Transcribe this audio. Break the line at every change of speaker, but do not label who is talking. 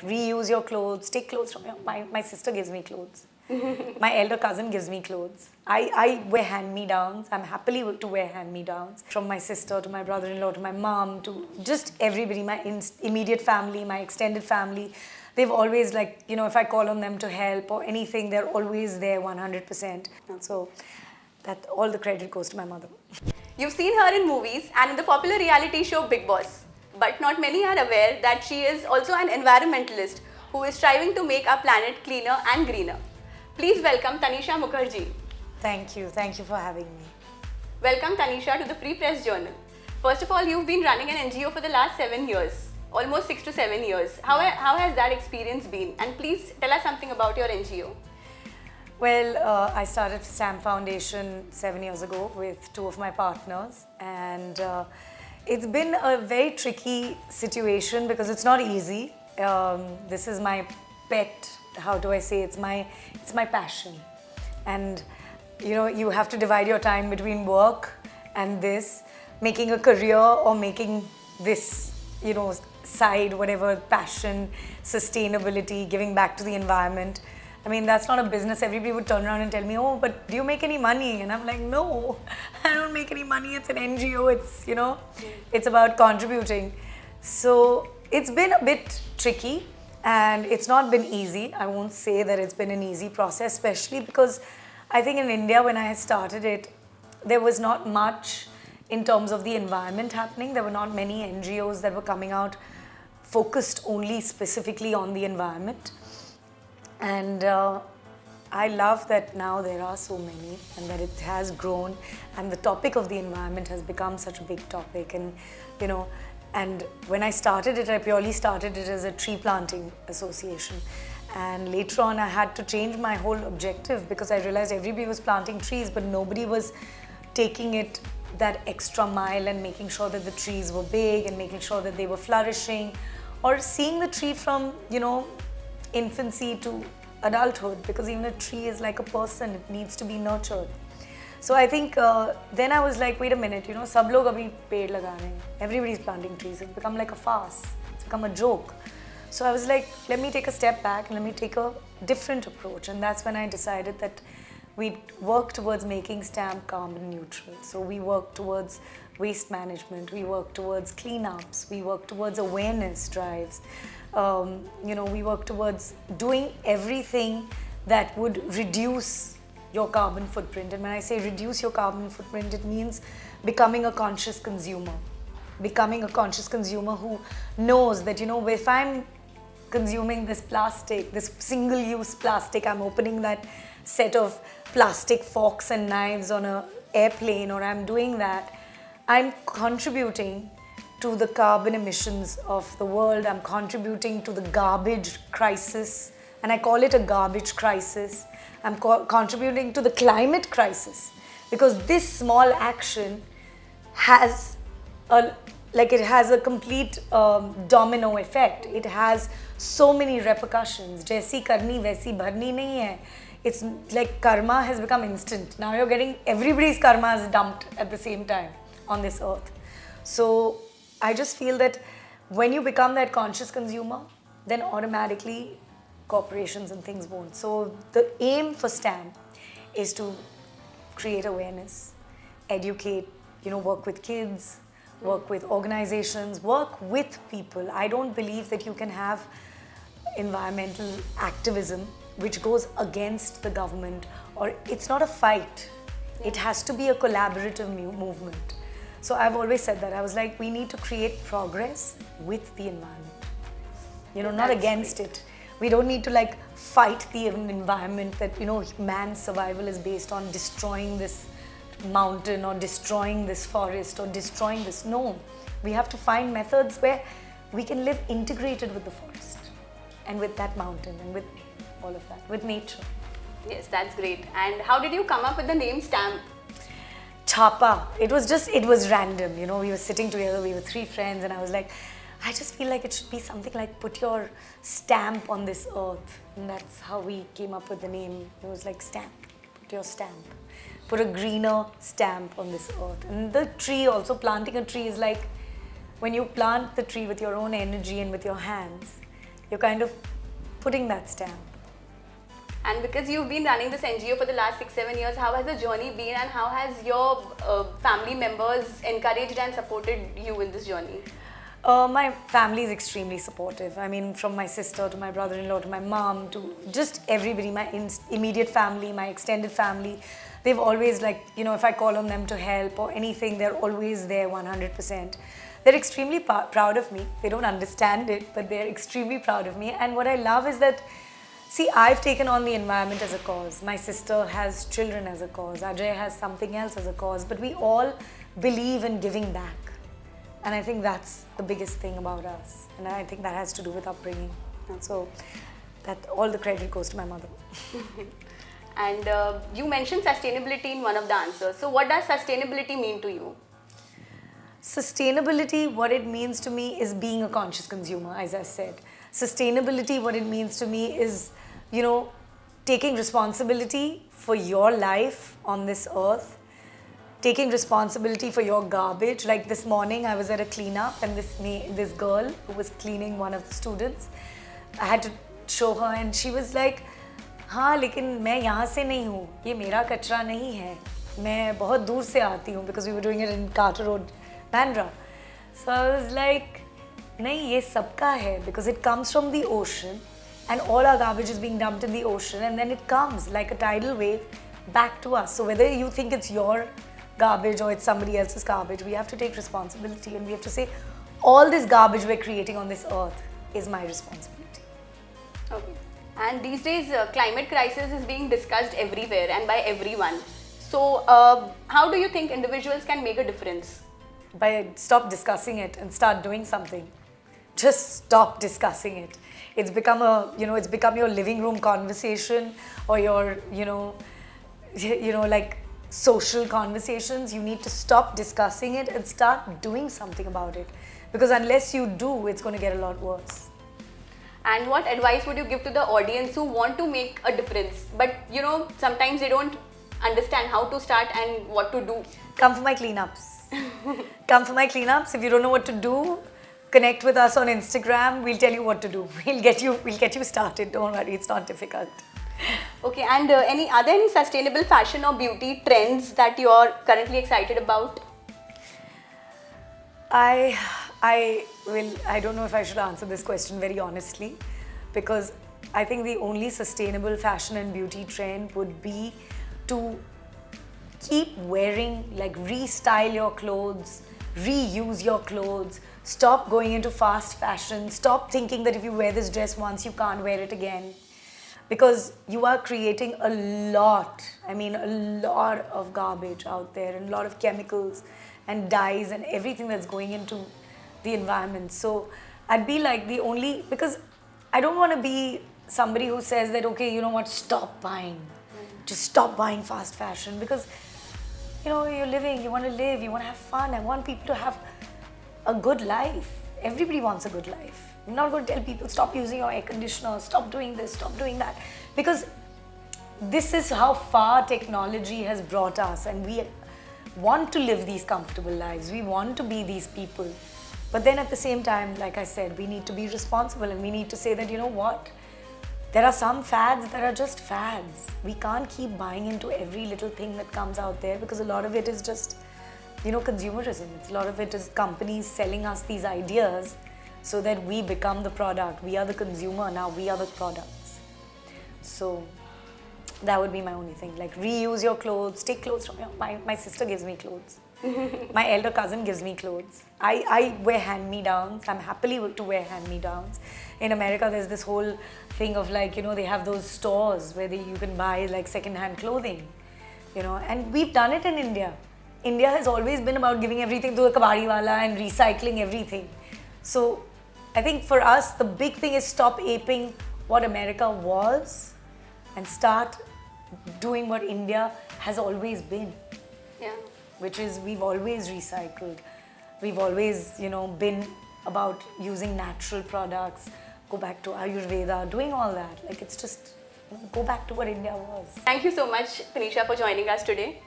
reuse your clothes, take clothes from my sister gives me clothes. My elder cousin gives me clothes. I wear hand-me-downs. I'm happily to wear hand-me-downs. From my sister to my brother-in-law to my mom to just everybody, my immediate family, my extended family. They've always like, you know, if I call on them to help or anything, they're always there 100%. And so that all the credit goes to my mother.
You've seen her in movies and in the popular reality show Big Boss. But not many are aware that she is also an environmentalist who is striving to make our planet cleaner and greener. Please welcome Tanishaa Mukerji.
Thank you for having me.
Welcome Tanishaa to the Free Press Journal. First of all, you've been running an NGO for the last 7 years, almost 6 to 7 years. How has that experience been? And please tell us something about your NGO.
Well, I started STAMP Foundation 7 years ago with 2 of my partners, and it's been a very tricky situation because it's not easy. This is my pet. How do I say? It's my passion, and you know, you have to divide your time between work and this, making a career or making this, you know, side, whatever, passion, sustainability, giving back to the environment. I mean, that's not a business. Everybody would turn around and tell me, oh, but do you make any money? And I'm like, no, I don't make any money. It's an NGO. It's, you know, it's about contributing. So it's been a bit tricky and it's not been easy. I won't say that it's been an easy process, especially because I think in India, when I started it, there was not much in terms of the environment happening. There were not many NGOs that were coming out focused only specifically on the environment. And I love that now there are so many and that it has grown and the topic of the environment has become such a big topic. And you know, and when I started it, I purely started it as a tree planting association. And later on I had to change my whole objective because I realized everybody was planting trees but nobody was taking it that extra mile and making sure that the trees were big and making sure that they were flourishing, or seeing the tree from, you know, infancy to adulthood, because even a tree is like a person, it needs to be nurtured. So I think then I was like, wait a minute, you know, sab log abhi ped laga rahe hain, everybody's planting trees. It's become like a farce, it's become a joke. So I was like, let me take a step back and let me take a different approach. And that's when I decided that we'd work towards making STAMP carbon neutral. So we work towards waste management, we work towards cleanups, we work towards awareness drives. You know, we work towards doing everything that would reduce your carbon footprint. And when I say reduce your carbon footprint, it means becoming a conscious consumer. Becoming a conscious consumer who knows that, you know, if I'm consuming this plastic, this single-use plastic, I'm opening that set of plastic forks and knives on an airplane, or I'm doing that, I'm contributing to the carbon emissions of the world. I'm contributing to the garbage crisis, and I call it a garbage crisis. I'm contributing to the climate crisis, because this small action has a complete domino effect. It has so many repercussions. Jaisi karni waisi bharni nahi hai. It's like karma has become instant. Now you're getting everybody's karma is dumped at the same time on this earth. So I just feel that when you become that conscious consumer, then automatically corporations and things won't. So the aim for STAMP is to create awareness, educate, you know, work with kids, work with organizations, work with people. I don't believe that you can have environmental activism which goes against the government, or it's not a fight. It has to be a collaborative movement. So I've always said that. I was like, we need to create progress with the environment. You know, not against it. We don't need to like fight the environment that, you know, man's survival is based on destroying this mountain or destroying this forest or destroying this. No, we have to find methods where we can live integrated with the forest and with that mountain and with all of that, with nature.
Yes, that's great. And how did you come up with the name STAMP?
Chapa. It was random, you know, we were sitting together, we were 3 friends, and I was like, I just feel like it should be something like put your stamp on this earth. And that's how we came up with the name. It was like stamp, put your stamp. Put a greener stamp on this earth. And the tree also, planting a tree is like when you plant the tree with your own energy and with your hands, you're kind of putting that stamp.
And because you've been running this NGO for the last 6-7 years, how has the journey been, and how has your family members encouraged and supported you in this journey?
My family is extremely supportive. I mean, from my sister to my brother-in-law to my mom to just everybody, my immediate family, my extended family. They've always, like, you know, if I call on them to help or anything, they're always there 100%. They're extremely proud of me. They don't understand it, but they're extremely proud of me. And what I love is that, see, I've taken on the environment as a cause. My sister has children as a cause. Ajay has something else as a cause. But we all believe in giving back. And I think that's the biggest thing about us. And I think that has to do with upbringing. And so that all the credit goes to my mother.
And you mentioned sustainability in one of the answers. So what does sustainability mean to you?
Sustainability, what it means to me is being a conscious consumer, as I said. Sustainability, what it means to me is, you know, taking responsibility for your life on this earth, taking responsibility for your garbage. Like this morning, I was at a cleanup and this girl who was cleaning one of the students, I had to show her and she was like, हाँ लेकिन मैं यहाँ से नहीं हूँ, ये मेरा कचरा नहीं है, मैं बहुत दूर से आती हूँ, because we were doing it in Carter Road, Bandra. So I was like, नहीं ये सबका है, because it comes from the ocean and all our garbage is being dumped in the ocean and then it comes like a tidal wave back to us. So whether you think it's your garbage or it's somebody else's garbage, we have to take responsibility and we have to say all this garbage we're creating on this earth is my responsibility.
Okay. And these days climate crisis is being discussed everywhere and by everyone. So how do you think individuals can make a difference?
By stop discussing it and start doing something. Just stop discussing it. It's become it's become your living room conversation or your, like social conversations. You need to stop discussing it and start doing something about it. Because unless you do, it's going to get a lot worse.
And what advice would you give to the audience who want to make a difference, but sometimes they don't understand how to start and what to do?
Come for my cleanups. Come for my cleanups. If you don't know what to do, connect with us on Instagram. We'll tell you what to do. We'll get you started. Don't worry, it's not difficult.
Okay, and are there any sustainable fashion or beauty trends that you are currently excited about?
I don't know if I should answer this question very honestly, because I think the only sustainable fashion and beauty trend would be to keep wearing, like restyle your clothes, reuse your clothes, stop going into fast fashion, stop thinking that if you wear this dress once you can't wear it again, because you are creating a lot of garbage out there and a lot of chemicals and dyes and everything that's going into the environment. So I'd be like because I don't want to be somebody who says that, okay, you know what, stop buying. Just stop buying fast fashion, because you're living, you want to live, you want to have fun. I want people to have a good life. Everybody wants a good life. I'm not going to tell people stop using your air conditioner, stop doing this, stop doing that, because this is how far technology has brought us, and we want to live these comfortable lives. We want to be these people. But then at the same time, like I said, we need to be responsible and we need to say that, you know what? There are some fads that are just fads. We can't keep buying into every little thing that comes out there, because a lot of it is just, consumerism. A lot of it is companies selling us these ideas so that we become the product. We are the consumer, now we are the products. So that would be my only thing. Like, reuse your clothes, take clothes from my sister gives me clothes. My elder cousin gives me clothes. I wear hand-me-downs. I'm happily to wear hand-me-downs. In America, there's this whole thing of they have those stores where you can buy like second-hand clothing, and we've done it in India. India has always been about giving everything to the kabadiwala and recycling everything. So I think for us, the big thing is stop aping what America was and start doing what India has always been.
Yeah.
Which is, we've always recycled. We've always, been about using natural products, go back to Ayurveda, doing all that. Like, it's just, go back to what India was.
Thank you so much, Tanisha, for joining us today.